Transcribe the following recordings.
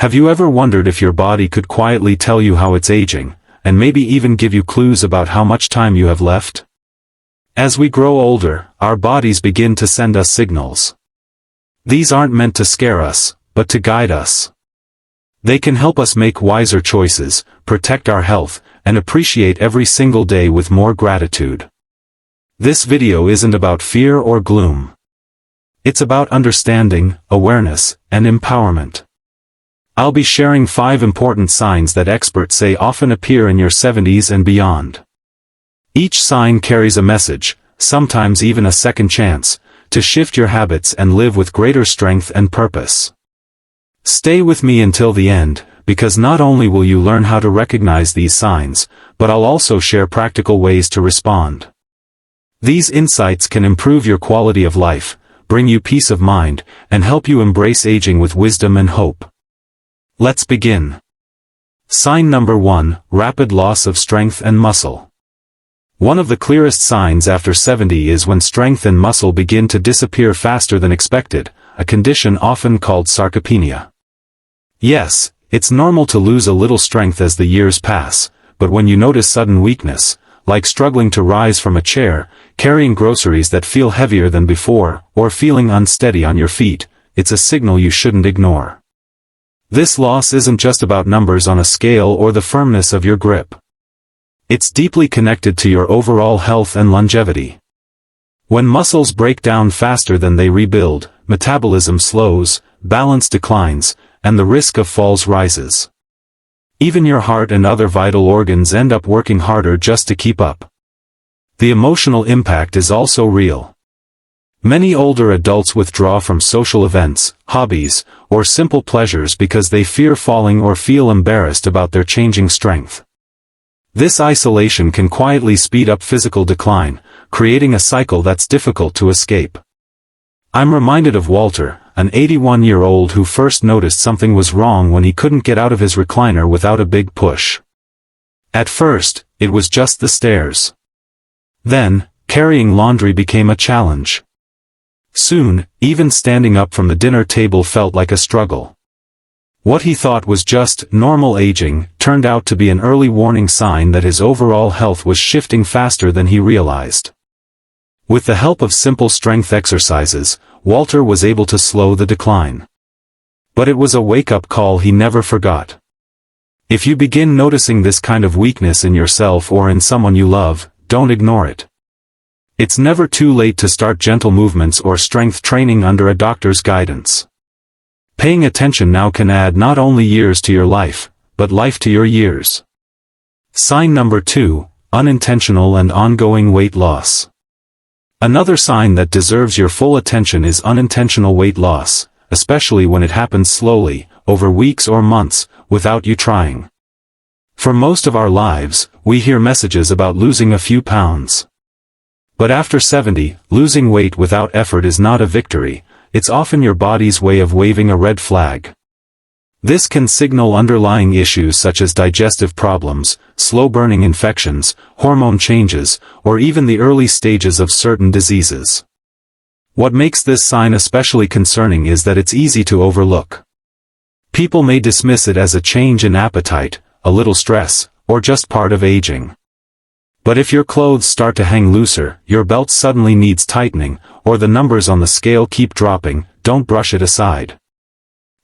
Have you ever wondered if your body could quietly tell you how it's aging, and maybe even give you clues about how much time you have left? As we grow older, our bodies begin to send us signals. These aren't meant to scare us, but to guide us. They can help us make wiser choices, protect our health, and appreciate every single day with more gratitude. This video isn't about fear or gloom. It's about understanding, awareness, and empowerment. I'll be sharing 5 important signs that experts say often appear in your 70s and beyond. Each sign carries a message, sometimes even a second chance, to shift your habits and live with greater strength and purpose. Stay with me until the end, because not only will you learn how to recognize these signs, but I'll also share practical ways to respond. These insights can improve your quality of life, bring you peace of mind, and help you embrace aging with wisdom and hope. Let's begin. Sign number 1, rapid loss of strength and muscle. One of the clearest signs after 70 is when strength and muscle begin to disappear faster than expected, a condition often called sarcopenia. Yes, it's normal to lose a little strength as the years pass, but when you notice sudden weakness, like struggling to rise from a chair, carrying groceries that feel heavier than before, or feeling unsteady on your feet, it's a signal you shouldn't ignore. This loss isn't just about numbers on a scale or the firmness of your grip. It's deeply connected to your overall health and longevity. When muscles break down faster than they rebuild, metabolism slows, balance declines, and the risk of falls rises. Even your heart and other vital organs end up working harder just to keep up. The emotional impact is also real. Many older adults withdraw from social events, hobbies, or simple pleasures because they fear falling or feel embarrassed about their changing strength. This isolation can quietly speed up physical decline, creating a cycle that's difficult to escape. I'm reminded of Walter, an 81-year-old who first noticed something was wrong when he couldn't get out of his recliner without a big push. At first, it was just the stairs. Then, carrying laundry became a challenge. Soon, even standing up from the dinner table felt like a struggle. What he thought was just normal aging turned out to be an early warning sign that his overall health was shifting faster than he realized. With the help of simple strength exercises, Walter was able to slow the decline. But it was a wake-up call he never forgot. If you begin noticing this kind of weakness in yourself or in someone you love, don't ignore it. It's never too late to start gentle movements or strength training under a doctor's guidance. Paying attention now can add not only years to your life, but life to your years. Sign number 2, unintentional and ongoing weight loss. Another sign that deserves your full attention is unintentional weight loss, especially when it happens slowly, over weeks or months, without you trying. For most of our lives, we hear messages about losing a few pounds. But after 70, losing weight without effort is not a victory. It's often your body's way of waving a red flag. This can signal underlying issues such as digestive problems, slow-burning infections, hormone changes, or even the early stages of certain diseases. What makes this sign especially concerning is that it's easy to overlook. People may dismiss it as a change in appetite, a little stress, or just part of aging. But if your clothes start to hang looser, your belt suddenly needs tightening, or the numbers on the scale keep dropping, don't brush it aside.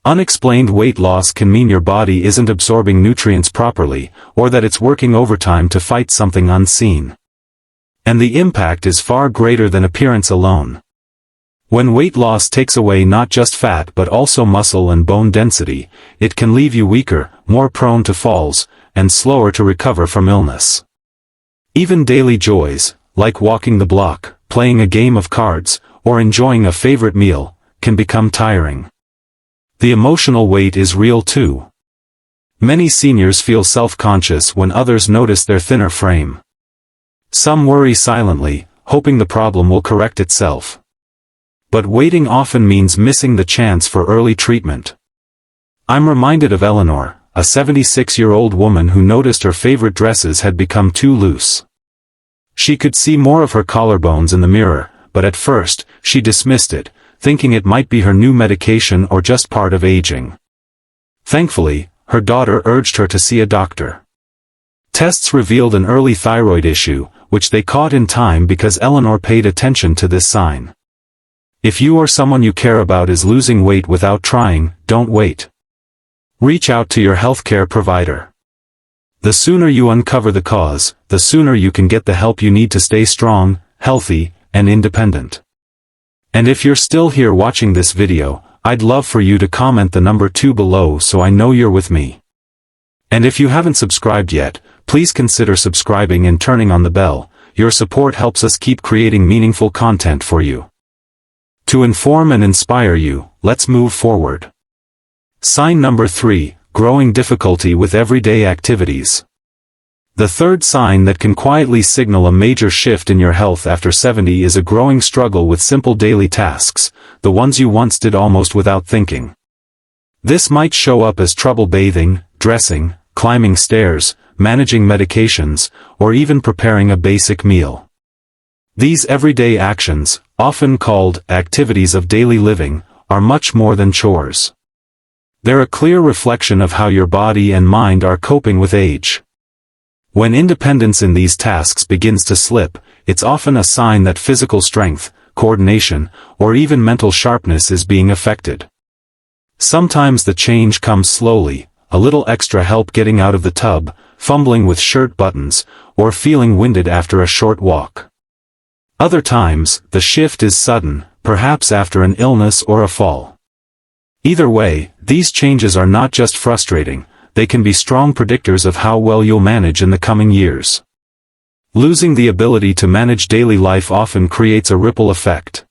Unexplained weight loss can mean your body isn't absorbing nutrients properly, or that it's working overtime to fight something unseen. And the impact is far greater than appearance alone. When weight loss takes away not just fat but also muscle and bone density, it can leave you weaker, more prone to falls, and slower to recover from illness. Even daily joys, like walking the block, playing a game of cards, or enjoying a favorite meal, can become tiring. The emotional weight is real too. Many seniors feel self-conscious when others notice their thinner frame. Some worry silently, hoping the problem will correct itself. But waiting often means missing the chance for early treatment. I'm reminded of Eleanor, a 76-year-old woman who noticed her favorite dresses had become too loose. She could see more of her collarbones in the mirror, but at first, she dismissed it, thinking it might be her new medication or just part of aging. Thankfully, her daughter urged her to see a doctor. Tests revealed an early thyroid issue, which they caught in time because Eleanor paid attention to this sign. If you or someone you care about is losing weight without trying, don't wait. Reach out to your healthcare provider. The sooner you uncover the cause, the sooner you can get the help you need to stay strong, healthy, and independent. And if you're still here watching this video, I'd love for you to comment the number 2 below so I know you're with me. And if you haven't subscribed yet, please consider subscribing and turning on the bell. Your support helps us keep creating meaningful content for you. To inform and inspire you, let's move forward. Sign number 3, growing difficulty with everyday activities. The third sign that can quietly signal a major shift in your health after 70 is a growing struggle with simple daily tasks, the ones you once did almost without thinking. This might show up as trouble bathing, dressing, climbing stairs, managing medications, or even preparing a basic meal. These everyday actions, often called activities of daily living, are much more than chores. They're a clear reflection of how your body and mind are coping with age. When independence in these tasks begins to slip, it's often a sign that physical strength, coordination, or even mental sharpness is being affected. Sometimes the change comes slowly, a little extra help getting out of the tub, fumbling with shirt buttons, or feeling winded after a short walk. Other times, the shift is sudden, perhaps after an illness or a fall. Either way, these changes are not just frustrating, they can be strong predictors of how well you'll manage in the coming years. Losing the ability to manage daily life often creates a ripple effect.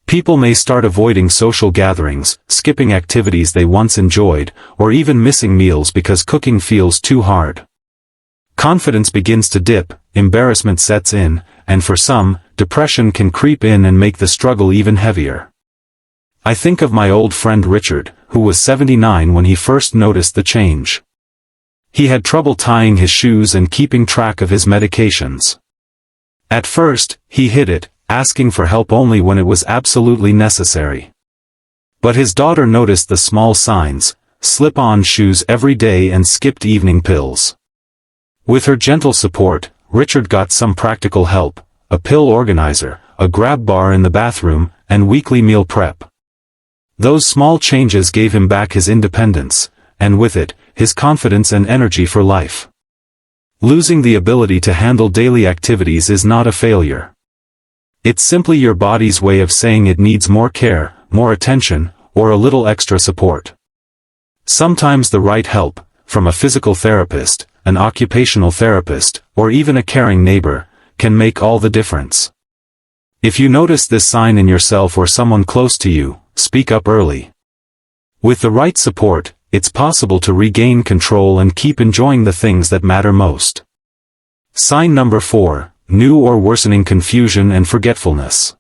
People may start avoiding social gatherings, skipping activities they once enjoyed, or even missing meals because cooking feels too hard. Confidence begins to dip, embarrassment sets in, and for some, depression can creep in and make the struggle even heavier. I think of my old friend Richard, who was 79 when he first noticed the change. He had trouble tying his shoes and keeping track of his medications. At first, he hid it, asking for help only when it was absolutely necessary. But his daughter noticed the small signs, slip-on shoes every day and skipped evening pills. With her gentle support, Richard got some practical help, a pill organizer, a grab bar in the bathroom, and weekly meal prep. Those small changes gave him back his independence, and with it, his confidence and energy for life. Losing the ability to handle daily activities is not a failure. It's simply your body's way of saying it needs more care, more attention, or a little extra support. Sometimes the right help, from a physical therapist, an occupational therapist, or even a caring neighbor, can make all the difference. If you notice this sign in yourself or someone close to you, speak up early. With the right support, it's possible to regain control and keep enjoying the things that matter most. Sign number 4, new or worsening confusion and forgetfulness.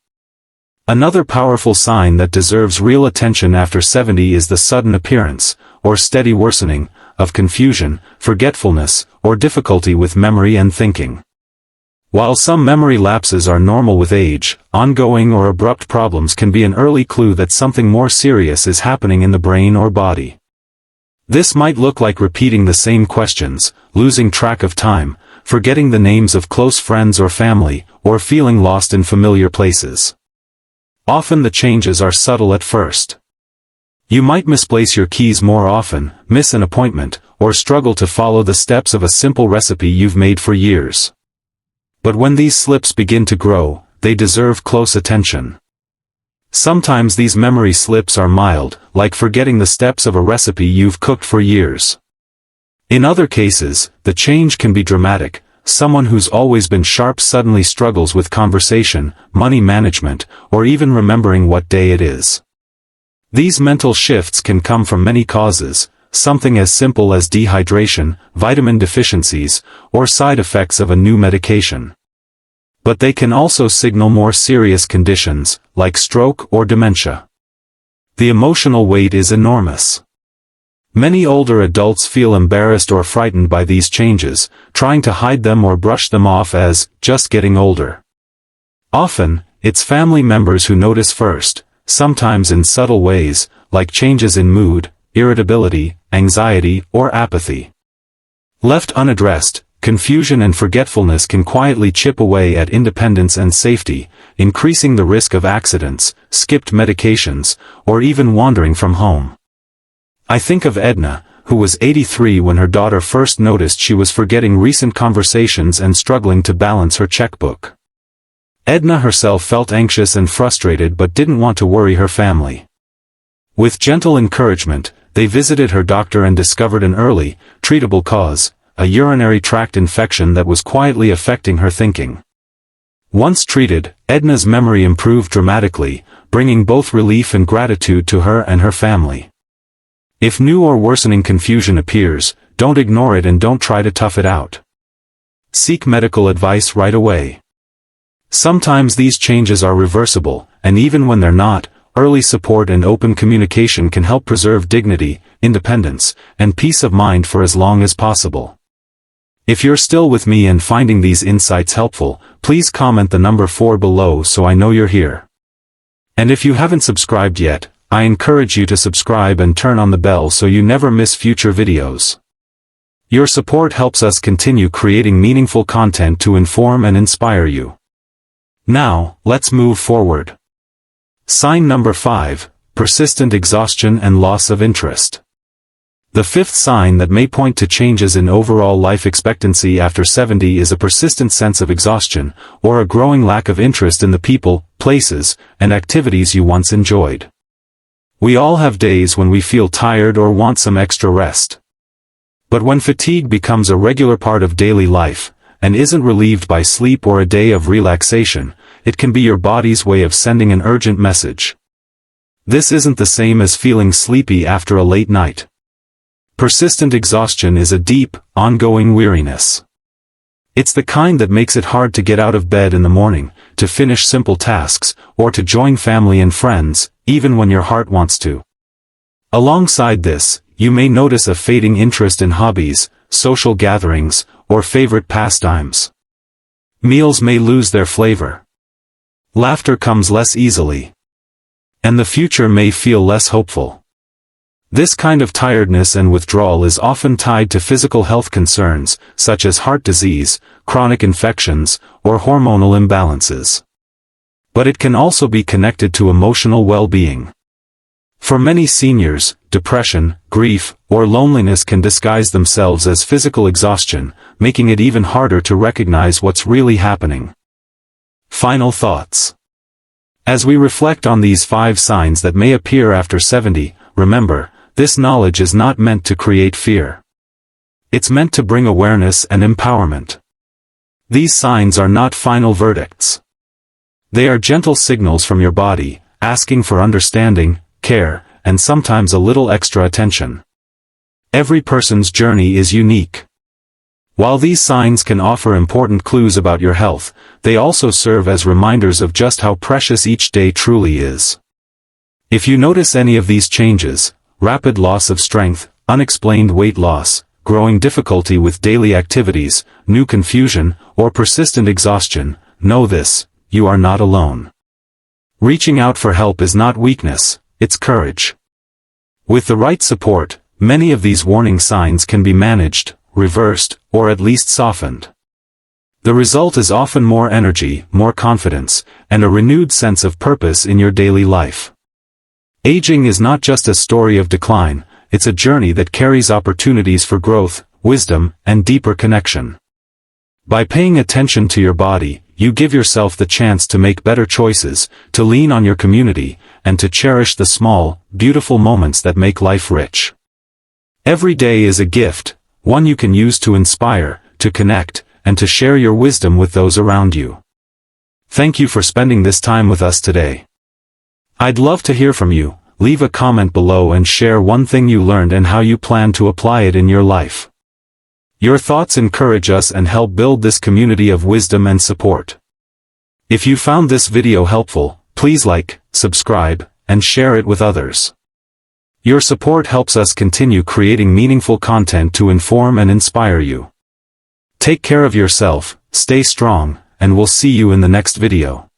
Another powerful sign that deserves real attention after 70 is the sudden appearance, or steady worsening, of confusion, forgetfulness, or difficulty with memory and thinking. While some memory lapses are normal with age, ongoing or abrupt problems can be an early clue that something more serious is happening in the brain or body. This might look like repeating the same questions, losing track of time, forgetting the names of close friends or family, or feeling lost in familiar places. Often the changes are subtle at first. You might misplace your keys more often, miss an appointment, or struggle to follow the steps of a simple recipe you've made for years. But when these slips begin to grow, they deserve close attention. Sometimes these memory slips are mild, like forgetting the steps of a recipe you've cooked for years. In other cases, the change can be dramatic. Someone who's always been sharp suddenly struggles with conversation, money management, or even remembering what day it is. These mental shifts can come from many causes, something as simple as dehydration, vitamin deficiencies, or side effects of a new medication. But they can also signal more serious conditions, like stroke or dementia. The emotional weight is enormous. Many older adults feel embarrassed or frightened by these changes, trying to hide them or brush them off as just getting older. Often, it's family members who notice first, sometimes in subtle ways, like changes in mood, irritability, anxiety, or apathy. Left unaddressed, confusion and forgetfulness can quietly chip away at independence and safety, increasing the risk of accidents, skipped medications, or even wandering from home. I think of Edna, who was 83 when her daughter first noticed she was forgetting recent conversations and struggling to balance her checkbook. Edna herself felt anxious and frustrated but didn't want to worry her family. With gentle encouragement, they visited her doctor and discovered an early, treatable cause, a urinary tract infection that was quietly affecting her thinking. Once treated, Edna's memory improved dramatically, bringing both relief and gratitude to her and her family. If new or worsening confusion appears, don't ignore it and don't try to tough it out. Seek medical advice right away. Sometimes these changes are reversible, and even when they're not, early support and open communication can help preserve dignity, independence, and peace of mind for as long as possible. If you're still with me and finding these insights helpful, please comment the number 4 below so I know you're here. And if you haven't subscribed yet, I encourage you to subscribe and turn on the bell so you never miss future videos. Your support helps us continue creating meaningful content to inform and inspire you. Now, let's move forward. Sign number 5, persistent exhaustion and loss of interest. The fifth sign that may point to changes in overall life expectancy after 70 is a persistent sense of exhaustion, or a growing lack of interest in the people, places, and activities you once enjoyed. We all have days when we feel tired or want some extra rest. But when fatigue becomes a regular part of daily life, and isn't relieved by sleep or a day of relaxation, it can be your body's way of sending an urgent message. This isn't the same as feeling sleepy after a late night. Persistent exhaustion is a deep, ongoing weariness. It's the kind that makes it hard to get out of bed in the morning, to finish simple tasks, or to join family and friends, even when your heart wants to. Alongside this, you may notice a fading interest in hobbies, social gatherings, or favorite pastimes. Meals may lose their flavor. Laughter comes less easily. And the future may feel less hopeful. This kind of tiredness and withdrawal is often tied to physical health concerns, such as heart disease, chronic infections, or hormonal imbalances. But it can also be connected to emotional well-being. For many seniors, depression, grief, or loneliness can disguise themselves as physical exhaustion, making it even harder to recognize what's really happening. Final thoughts. As we reflect on these 5 signs that may appear after 70, remember, this knowledge is not meant to create fear. It's meant to bring awareness and empowerment. These signs are not final verdicts. They are gentle signals from your body, asking for understanding, care, and sometimes a little extra attention. Every person's journey is unique. While these signs can offer important clues about your health, they also serve as reminders of just how precious each day truly is. If you notice any of these changes, rapid loss of strength, unexplained weight loss, growing difficulty with daily activities, new confusion, or persistent exhaustion, know this: you are not alone. Reaching out for help is not weakness, it's courage. With the right support, many of these warning signs can be managed, reversed, or at least softened. The result is often more energy, more confidence, and a renewed sense of purpose in your daily life. Aging is not just a story of decline, it's a journey that carries opportunities for growth, wisdom, and deeper connection. By paying attention to your body, you give yourself the chance to make better choices, to lean on your community, and to cherish the small, beautiful moments that make life rich. Every day is a gift, one you can use to inspire, to connect, and to share your wisdom with those around you. Thank you for spending this time with us today. I'd love to hear from you. Leave a comment below and share one thing you learned and how you plan to apply it in your life. Your thoughts encourage us and help build this community of wisdom and support. If you found this video helpful, please like, subscribe, and share it with others. Your support helps us continue creating meaningful content to inform and inspire you. Take care of yourself, stay strong, and we'll see you in the next video.